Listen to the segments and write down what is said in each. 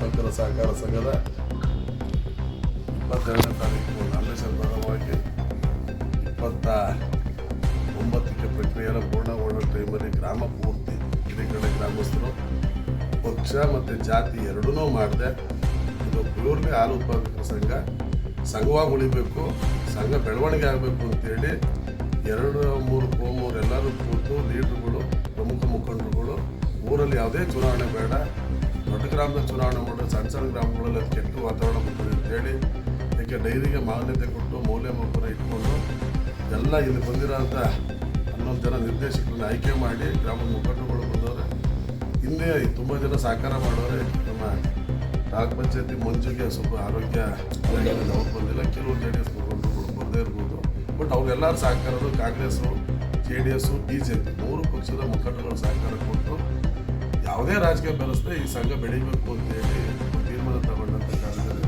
ಉತ್ಪಾದಕರ ಸಹಕಾರ ಸಂಘದ 22ನೇ ತಾರೀಕು ನಾಮಿನೇಷನ್ ಭಾಗವಾಗಿ 29ಕ್ಕೆ ಪ್ರಕ್ರಿಯೆಯನ್ನು ಪೂರ್ಣಗೊಳ್ಳುವ ಟೈಮಲ್ಲಿ ಗ್ರಾಮ ಪೂರ್ತಿ ಹಿರೇಕಡೆ ಗ್ರಾಮಸ್ಥರು ಪಕ್ಷ ಮತ್ತು ಜಾತಿ ಎರಡೂ ಮಾಡಿದೆ. ಇದು ಪ್ಯೂರ್ಲಿ ಹಾಲು ಉತ್ಪಾದಕರ ಸಂಘವಾಗಿ ಉಳಿಬೇಕು, ಸಂಘ ಬೆಳವಣಿಗೆ ಆಗಬೇಕು ಅಂತೇಳಿ 2-3 ಕೋಮೂರು ಎಲ್ಲರೂ ಕೂತು ಲೀಡ್ರುಗಳು, ಪ್ರಮುಖ ಮುಖಂಡರುಗಳು ಊರಲ್ಲಿ ಯಾವುದೇ ಚುನಾವಣೆ ಬೇಡ, ದೊಡ್ಡ ಗ್ರಾಮದ ಚುನಾವಣೆ ಮಾಡಿ ಸಣ್ಣ ಸಣ್ಣ ಗ್ರಾಮಗಳಲ್ಲಿ ಅದು ಕೆಟ್ಟ ವಾತಾವರಣ ಬರ್ತದೆ ಅಂತೇಳಿ ಅದಕ್ಕೆ ಡೈರಿಗೆ ಮಾನ್ಯತೆ ಕೊಟ್ಟು ಮೌಲ್ಯಮಾಪನ ಇಟ್ಕೊಂಡು ಎಲ್ಲ ಇಲ್ಲಿ ಬಂದಿರೋಂಥ 11 ಜನ ನಿರ್ದೇಶಕರನ್ನ ಆಯ್ಕೆ ಮಾಡಿ ಗ್ರಾಮದ ಮುಖಂಡರುಗಳು ಬಂದವರು. ಹಿಂದೆ ತುಂಬ ಜನ ಸಹಕಾರ ಮಾಡೋರೆ. ನಮ್ಮ ತಾಲೂಕು ಪಂಚಾಯತಿ ಮಂಜುಗೆ ಸ್ವಲ್ಪ ಆರೋಗ್ಯ ಅವ್ರು ಬಂದಿಲ್ಲ, ಕೆಲವು JDS ಮುಖಂಡರುಗಳು ಬರದೇ ಇರ್ಬೋದು. ಬಟ್ ಅವ್ರೆಲ್ಲರೂ ಸಹಕಾರರು ಕಾಂಗ್ರೆಸ್ಸು, JDS, BJP 3 ಪಕ್ಷದ ಮುಖಂಡರುಗಳು ಸಹಕಾರ ಕೊಟ್ಟು ಯಾವುದೇ ರಾಜಕೀಯ ಬೆಳೆಸದೆ ಈ ಸಂಘ ಬೆಳಿಬೇಕು ಅಂತೇಳಿ ತೀರ್ಮಾನ ತಗೊಂಡಂಥ ಕಾರಣದಲ್ಲಿ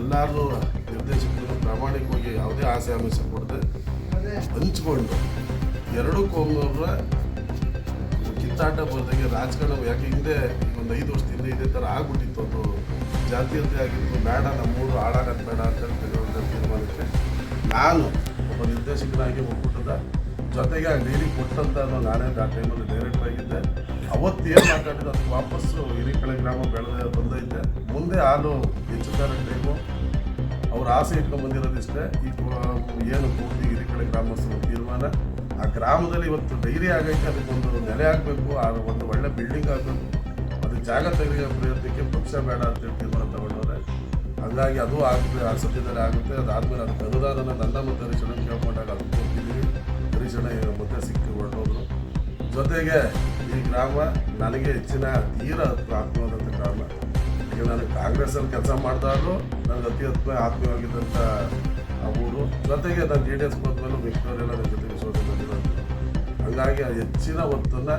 ಎಲ್ಲರೂ ನಿರ್ದೇಶಕರು ಪ್ರಾಮಾಣಿಕವಾಗಿ ಯಾವುದೇ ಆಸೆ ಆಮಿಷ ಕೊಡದೆ ಹಂಚ್ಕೊಂಡು 2 ಕೋಮುನವರ ಕಿತ್ತಾಟ ಬರದಂಗೆ ರಾಜಕಾರಣ, ಯಾಕೆ ಹಿಂದೆ ಒಂದು 5 ವರ್ಷದಿಂದ ಇದೇ ಥರ ಆಗ್ಬಿಟ್ಟಿತ್ತು. ಅದು ಜಾತೀಯತೆ ಆಗಿತ್ತು, ಬೇಡ ನಮ್ಮೂರು ಹಾಳಾಗೋದು ಬೇಡ ಅಂತ ತಗೊಂಡ ತೀರ್ಮಾನಕ್ಕೆ ನಾನು ಒಬ್ಬ ನಿರ್ದೇಶಕನಾಗಿ ಒಕ್ಕೂಟದ ಜೊತೆಗೆ ಆ ಡೈರಿ ಕೊಟ್ಟಂತ ನಾನೇ ಆ ಟೈಮಲ್ಲಿ ಡೈರೆಕ್ಟ್ ಆಗಿದ್ದೆ. ಅವತ್ತು ಏನು ಮಾತಾಡಿದ್ದು ಅದು ವಾಪಸ್ಸು ಹಿರೇಕಳೆ ಗ್ರಾಮ ಬಂದೈತೆ. ಮುಂದೆ ಹಾಲು ಹೆಚ್ಚುತ್ತಾರ ಟೈಮು ಅವ್ರ ಆಸೆ ಇಟ್ಕೊಂಡು ಬಂದಿರೋದಿಷ್ಟೇ. ಈ ಏನು ಪೂರ್ತಿ ಹಿರೇಕಳೆ ಗ್ರಾಮಸ್ಥರ ತೀರ್ಮಾನ, ಆ ಗ್ರಾಮದಲ್ಲಿ ಇವತ್ತು ಡೈರಿ ಆಗೈತೆ, ಅದಕ್ಕೊಂದು ನೆಲೆ ಆಗಬೇಕು, ಒಂದು ಒಳ್ಳೆ ಬಿಲ್ಡಿಂಗ್ ಆಗಬೇಕು, ಅದಕ್ಕೆ ಜಾಗ ತೆಗೆಯುವ ಪ್ರಯತ್ನಕ್ಕೆ ಪಕ್ಷ ಬೇಡ ಅಂತೇಳಿ ತೀರ್ಮಾನ ತಗೊಂಡವ್ರೆ. ಹಾಗಾಗಿ ಅದು ಆಗುತ್ತೆ, ಆ ಸದ್ಯದಲ್ಲಿ ಆಗುತ್ತೆ. ಅದಾದಮೇಲೆ ಅದಕ್ಕೆ ಅನುದಾನನ ನನ್ನ ಮತ್ತು ಹರೀಶಣ್ಣ ಕೇಳ್ಕೊಂಡಾಗ ಅದಕ್ಕೆ ಹೋಗ್ತಿದ್ದೀವಿ. ಹರೀಶಣ್ಣ ಮತ್ತೆ ಸಿಕ್ಕಿ ಹೊರಟೋದ್ರು. ಜೊತೆಗೆ ಈ ಗ್ರಾಮ ನನಗೆ ಹೆಚ್ಚಿನ ತೀರ ಆತ್ಮೀಯವಾದಂಥ ಗ್ರಾಮ. ಈಗ ನಾನು ಕಾಂಗ್ರೆಸ್ಸಲ್ಲಿ ಕೆಲಸ ಮಾಡಿದಾಗಲೂ ನನಗೆ ಅತಿ ಆತ್ಮೀಯವಾಗಿದ್ದಂಥ ಆ ಊರು. ಜೊತೆಗೆ ನಾನು JDS ಹೋದ್ಮೇಲೆ ಮಿಕ್ಕವರೆಲ್ಲ ನನ್ನ ಜೊತೆ ವಿಶ್ವಾಸದಲ್ಲಿರೋದು. ಹಾಗಾಗಿ ಆ ಹೆಚ್ಚಿನ ಹೊತ್ತನ್ನು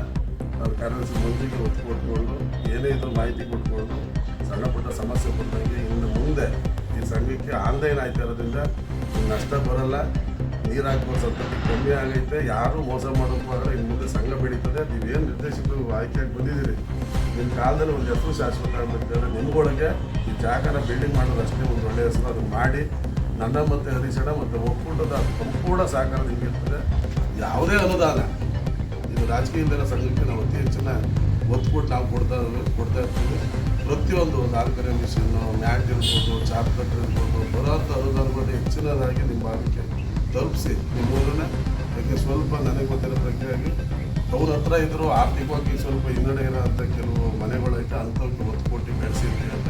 ನಾನು ಕಾಂಗ್ರೆಸ್ ಮಂದಿಗೆ ಒತ್ತು ಕೊಟ್ಕೊಂಡು ಏನೇ ಇದ್ರೂ ಮಾಹಿತಿ ಕೊಟ್ಕೊಂಡು ಸಣ್ಣ ಪುಟ್ಟ ಸಮಸ್ಯೆ ಬಂದಂಗೆ ಇನ್ನು ಮುಂದೆ ಈ ಸಂಘಕ್ಕೆ ಆನ್ಲೈನ್ ಆಯ್ತಾ ಇರೋದ್ರಿಂದ ನಷ್ಟ ಬರೋಲ್ಲ. ನೀರು ಹಾಕುವ ಸಂತತಿ ಕಮ್ಮಿ ಆಗೈತೆ, ಯಾರೂ ಮೋಸ ಮಾಡೋಕ್ಕೂ ಆಗಲ್ಲ. ಇನ್ನು ಮುಂದೆ ಸಂಘ ಬೆಳೀತದೆ. ನೀವೇನು ನಿರ್ದೇಶಕರು ಆಯ್ಕೆಯಾಗಿ ಬಂದಿದ್ದೀರಿ, ನಿಮ್ಮ ಕಾಲದಲ್ಲಿ ಒಂದು ಹೆಸರು ಶಾಶ್ವತ ಆಗಬೇಕಾದ್ರೆ ನಿಮ್ಗೊಳಗೆ ಈ ಜಾಗನ ಬಿಲ್ಡಿಂಗ್ ಮಾಡೋದು ಅಷ್ಟೇ ಒಂದು ಒಳ್ಳೆಯ ಹೆಸರು. ಅದನ್ನು ಮಾಡಿ ನನ್ನ ಮತ್ತು ಹರೀಶಣ್ಣ ಮತ್ತು ಒಕ್ಕೂಟದ ಸಂಪೂರ್ಣ ಸಹಕಾರ ನಿಮಗಿರ್ತದೆ. ಯಾವುದೇ ಅನುದಾನ ಇದು ರಾಜಕೀಯದ ಸಂಘಕ್ಕೆ ನಾವು ಅತಿ ಹೆಚ್ಚಿನ ಒತ್ತು ಕೊಟ್ಟು ನಾವು ಕೊಡ್ತಾ ಇರ್ತೀವಿ. ಪ್ರತಿಯೊಂದು ನಾಲ್ಕನೇ ಮಿಷನ್ನು, ಮ್ಯಾಟ್ ಇರ್ಬೋದು, ಚಾಪ್ ಕಟ್ಟರ್ ಇರ್ಬೋದು, ಬರೋಂಥ ಅನುದಾನಗಳು ಹೆಚ್ಚಿನದಾಗಿ ನಿಮ್ಮ ಭಾಗಕ್ಕೆ ತಲುಪಿಸಿ ನಿಮ್ಮೂರನ್ನ. ಯಾಕೆ ಸ್ವಲ್ಪ ನನಗೆ ಗೊತ್ತಿರೋ ಪ್ರಕ್ರಿಯೆಯಾಗಿ ಅವ್ರ ಹತ್ರ ಇದ್ದರೂ ಆರ್ಥಿಕವಾಗಿ ಸ್ವಲ್ಪ ಹಿನ್ನಡೆ ಇರೋಂಥ ಕೆಲವು ಮನೆಗಳೈತೆ, ಅಂಥವ್ರಿಗೆ ಒತ್ತು ಕೊಟ್ಟು ಬೆಳೆಸಿರ್ತೀವಿ ಅಂತ